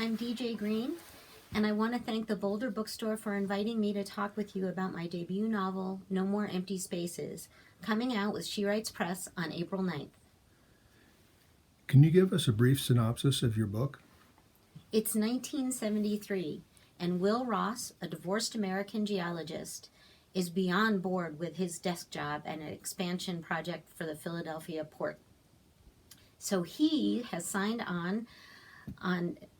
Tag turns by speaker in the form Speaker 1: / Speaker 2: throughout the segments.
Speaker 1: I'm DJ Green, and I want to thank the Boulder Bookstore for inviting me to talk with you about my debut novel, No More Empty Spaces, coming out with She Writes Press on April 9th.
Speaker 2: Can you give us a brief synopsis of your book?
Speaker 1: It's 1973, and Will Ross, a divorced American geologist, is beyond bored with his desk job and an expansion project for the Philadelphia port. So he has signed on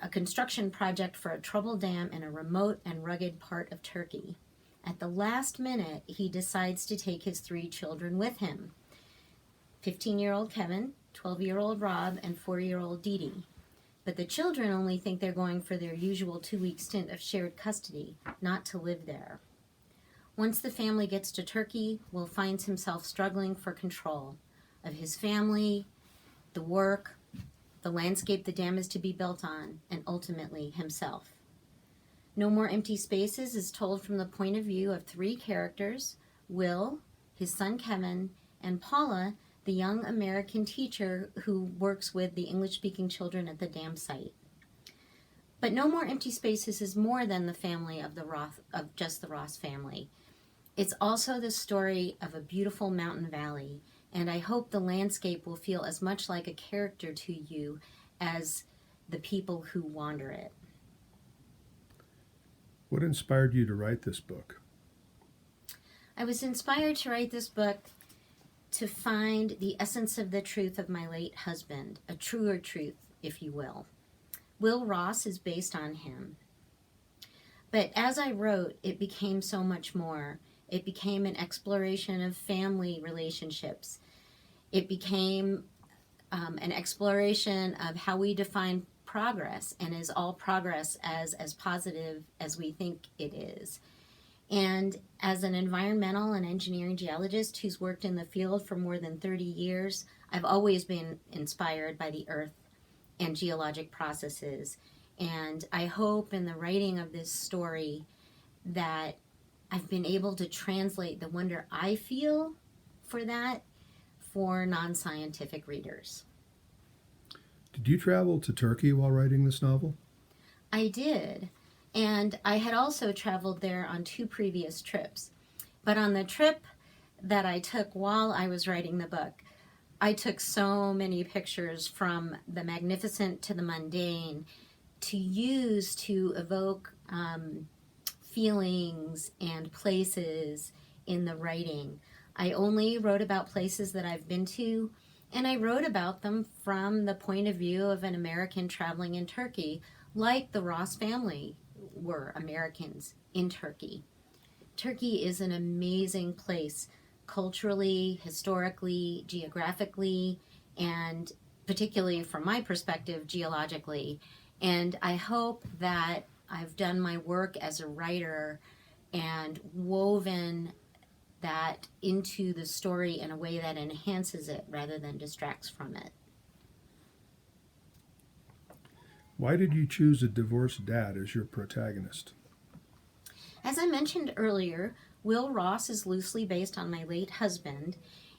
Speaker 1: a construction project for a troubled dam in a remote and rugged part of Turkey. At the last minute, he decides to take his 3 children with him: 15-year-old Kevin, 12-year-old Rob, and 4-year-old Dee Dee. But the children only think they're going for their usual 2-week stint of shared custody, not to live there. Once the family gets to Turkey, Will finds himself struggling for control of his family, the work, the landscape the dam is to be built on, and ultimately himself. No More Empty Spaces is told from the point of view of 3 characters: Will, his son Kevin, and Paula, the young American teacher who works with the English-speaking children at the dam site. But No More Empty Spaces is more than the family of just the Ross family. It's also the story of a beautiful mountain valley, and I hope the landscape will feel as much like a character to you as the people who wander it.
Speaker 2: What inspired you to write this book?
Speaker 1: I was inspired to write this book to find the essence of the truth of my late husband, a truer truth, if you will. Will Ross is based on him. But as I wrote, it became so much more. It became an exploration of family relationships. It became an exploration of how we define progress, and is all progress as positive as we think it is. And as an environmental and engineering geologist who's worked in the field for more than 30 years, I've always been inspired by the earth and geologic processes. And I hope in the writing of this story that I've been able to translate the wonder I feel for that for non-scientific readers.
Speaker 2: Did you travel to Turkey while writing this novel?
Speaker 1: I did. And I had also traveled there on 2 previous trips. But on the trip that I took while I was writing the book, I took so many pictures from the magnificent to the mundane to use to evoke feelings and places in the writing. I only wrote about places that I've been to, and I wrote about them from the point of view of an American traveling in Turkey, like the Ross family were Americans in Turkey. Turkey is an amazing place, culturally, historically, geographically, and particularly from my perspective, geologically. And I hope that I've done my work as a writer and woven that into the story in a way that enhances it rather than distracts from it.
Speaker 2: Why did you choose a divorced dad as your protagonist?
Speaker 1: As I mentioned earlier, Will Ross is loosely based on my late husband,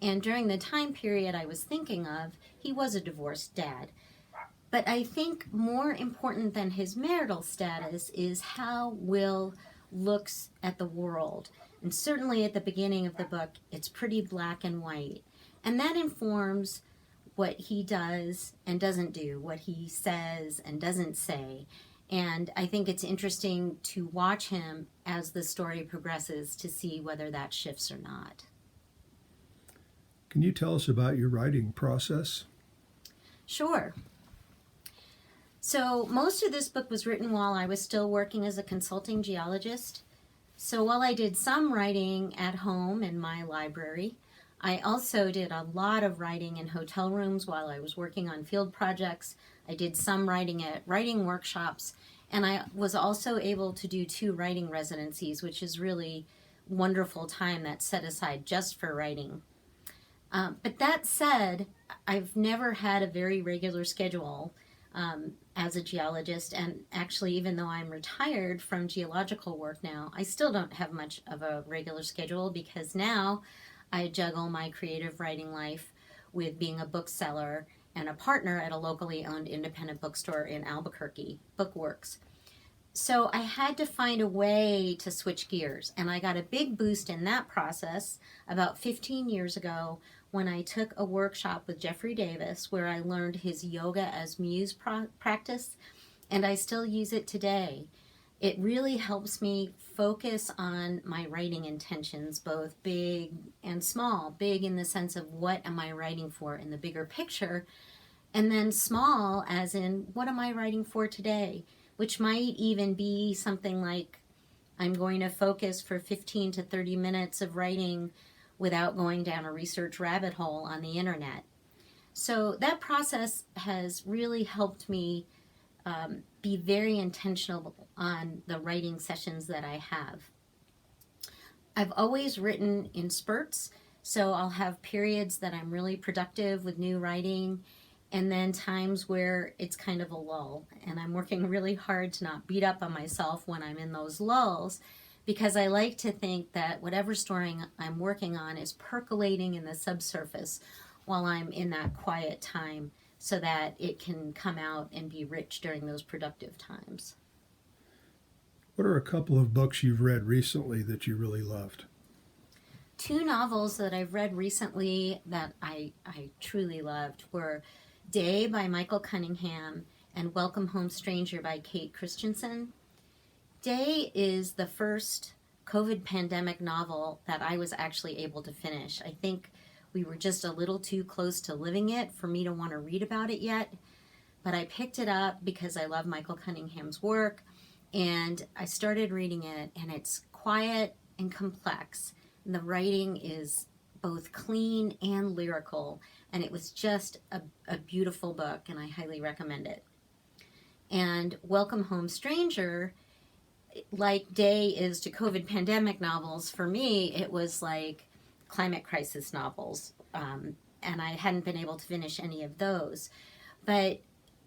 Speaker 1: and during the time period I was thinking of, he was a divorced dad. But I think more important than his marital status is how Will looks at the world. And certainly at the beginning of the book, it's pretty black and white. And that informs what he does and doesn't do, what he says and doesn't say. And I think it's interesting to watch him as the story progresses to see whether that shifts or not.
Speaker 2: Can you tell us about your writing process?
Speaker 1: Sure. So most of this book was written while I was still working as a consulting geologist. So while I did some writing at home in my library, I also did a lot of writing in hotel rooms while I was working on field projects. I did some writing at writing workshops, and I was also able to do 2 writing residencies, which is really wonderful time that's set aside just for writing. But that said, I've never had a very regular schedule as a geologist, and actually even though I'm retired from geological work now, I still don't have much of a regular schedule because now I juggle my creative writing life with being a bookseller and a partner at a locally owned independent bookstore in Albuquerque, Bookworks. So I had to find a way to switch gears, and I got a big boost in that process about 15 years ago when I took a workshop with Jeffrey Davis where I learned his yoga as muse practice, and I still use it today. It really helps me focus on my writing intentions, both big and small. Big in the sense of what am I writing for in the bigger picture, and then small as in what am I writing for today, which might even be something like I'm going to focus for 15 to 30 minutes of writing without going down a research rabbit hole on the internet. So that process has really helped me be very intentional on the writing sessions that I have. I've always written in spurts, so I'll have periods that I'm really productive with new writing, and then times where it's kind of a lull. And I'm working really hard to not beat up on myself when I'm in those lulls, because I like to think that whatever story I'm working on is percolating in the subsurface while I'm in that quiet time, so that it can come out and be rich during those productive times.
Speaker 2: What are a couple of books you've read recently that you really loved?
Speaker 1: Two novels that I've read recently that I truly loved were Day by Michael Cunningham and Welcome Home Stranger by Kate Christensen. Day is the first COVID pandemic novel that I was actually able to finish. I think we were just a little too close to living it for me to want to read about it yet, but I picked it up because I love Michael Cunningham's work, and I started reading it, and it's quiet and complex. And the writing is both clean and lyrical, and it was just a beautiful book, and I highly recommend it. And Welcome Home Stranger, like Day is to COVID pandemic novels, for me, it was like climate crisis novels, and I hadn't been able to finish any of those. But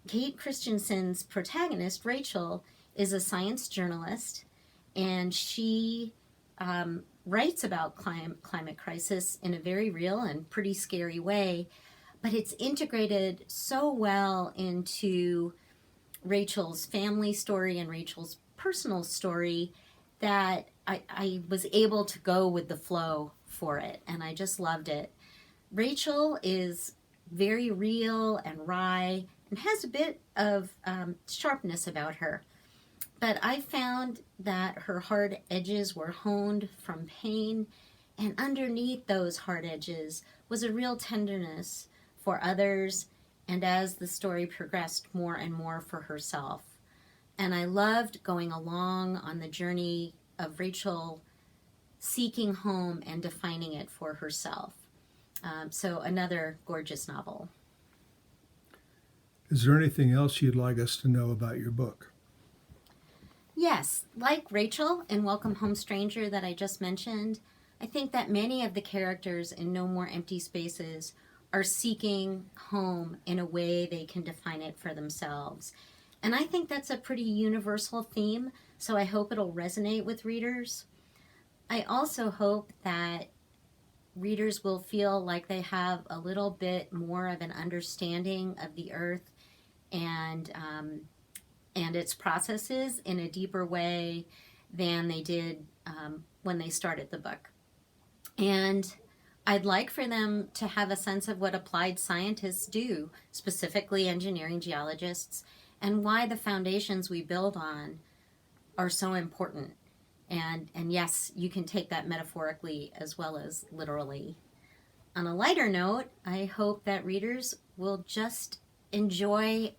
Speaker 1: Kate Christensen's protagonist, Rachel, is a science journalist, and she writes about climate crisis in a very real and pretty scary way, but it's integrated so well into Rachel's family story and Rachel's personal story that I was able to go with the flow for it, and I just loved it. Rachel is very real and wry and has a bit of sharpness about her, but I found that her hard edges were honed from pain, and underneath those hard edges was a real tenderness for others, and as the story progressed, more and more for herself. And I loved going along on the journey of Rachel seeking home and defining it for herself. So another gorgeous novel.
Speaker 2: Is there anything else you'd like us to know about your book?
Speaker 1: Yes, like Rachel in Welcome Home Stranger that I just mentioned, I think that many of the characters in No More Empty Spaces are seeking home in a way they can define it for themselves. And I think that's a pretty universal theme, so I hope it'll resonate with readers. I also hope that readers will feel like they have a little bit more of an understanding of the earth and its processes in a deeper way than they did when they started the book. And I'd like for them to have a sense of what applied scientists do, specifically engineering geologists, and why the foundations we build on are so important. And yes, you can take that metaphorically as well as literally. On a lighter note, I hope that readers will just enjoy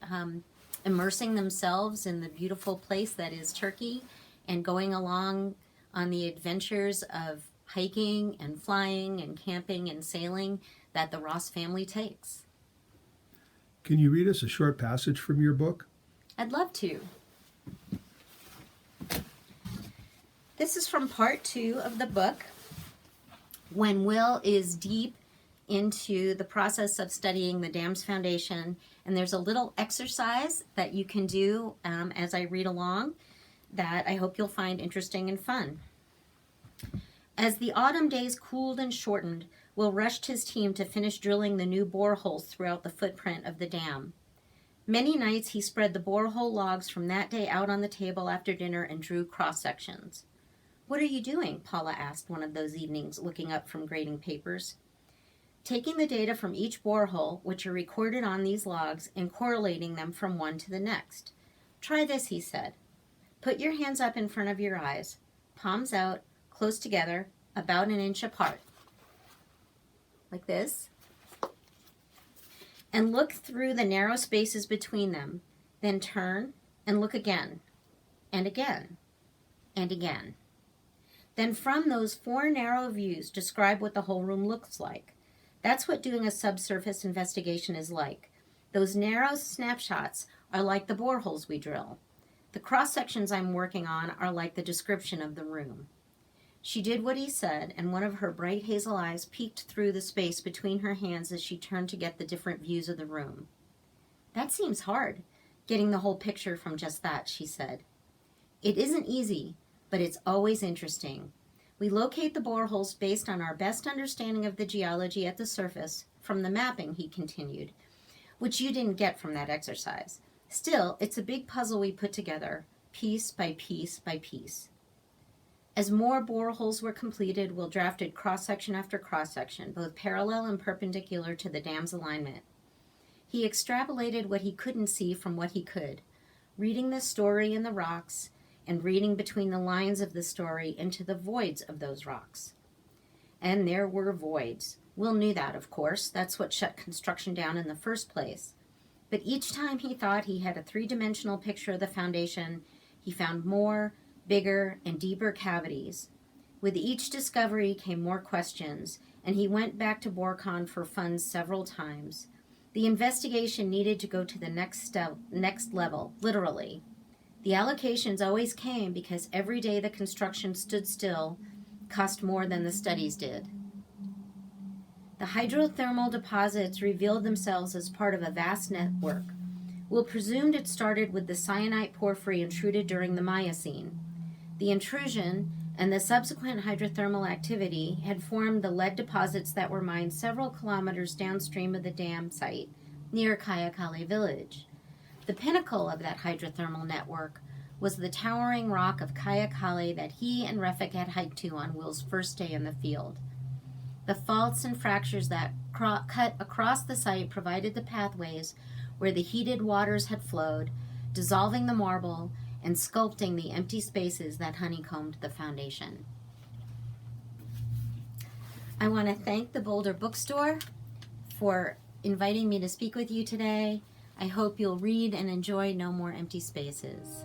Speaker 1: immersing themselves in the beautiful place that is Turkey and going along on the adventures of hiking and flying and camping and sailing that the Ross family takes.
Speaker 2: Can you read us a short passage from your book?
Speaker 1: I'd love to. This is from part 2 of the book, when Will is deep into the process of studying the dam's foundation, and there's a little exercise that you can do as I read along that I hope you'll find interesting and fun. As the autumn days cooled and shortened, Will rushed his team to finish drilling the new boreholes throughout the footprint of the dam. Many nights he spread the borehole logs from that day out on the table after dinner and drew cross-sections. "What are you doing?" Paula asked one of those evenings, looking up from grading papers. "Taking the data from each borehole, which are recorded on these logs, and correlating them from one to the next. Try this," he said. "Put your hands up in front of your eyes, palms out, close together, about an inch apart. Like this. And look through the narrow spaces between them. Then turn and look again, and again, and again. Then from those 4 narrow views, describe what the whole room looks like. That's what doing a subsurface investigation is like. Those narrow snapshots are like the boreholes we drill. The cross-sections I'm working on are like the description of the room." She did what he said, and one of her bright hazel eyes peeked through the space between her hands as she turned to get the different views of the room. "That seems hard, getting the whole picture from just that," she said. "It isn't easy, but it's always interesting. We locate the boreholes based on our best understanding of the geology at the surface from the mapping," he continued, "which you didn't get from that exercise. Still, it's a big puzzle we put together, piece by piece by piece." As more boreholes were completed, Will drafted cross-section after cross-section, both parallel and perpendicular to the dam's alignment. He extrapolated what he couldn't see from what he could, reading the story in the rocks and reading between the lines of the story into the voids of those rocks. And there were voids. Will knew that, of course. That's what shut construction down in the first place. But each time he thought he had a 3-dimensional picture of the foundation, he found more, bigger, and deeper cavities. With each discovery came more questions, and he went back to BoreCon for funds several times. The investigation needed to go to the next level, literally. The allocations always came because every day the construction stood still cost more than the studies did. The hydrothermal deposits revealed themselves as part of a vast network. Will presumed it started with the syenite porphyry intruded during the Miocene. The intrusion and the subsequent hydrothermal activity had formed the lead deposits that were mined several kilometers downstream of the dam site near Kayakale village. The pinnacle of that hydrothermal network was the towering rock of Kayakale that he and Refik had hiked to on Will's first day in the field. The faults and fractures that cut across the site provided the pathways where the heated waters had flowed, dissolving the marble and sculpting the empty spaces that honeycombed the foundation. I want to thank the Boulder Bookstore for inviting me to speak with you today. I hope you'll read and enjoy No More Empty Spaces.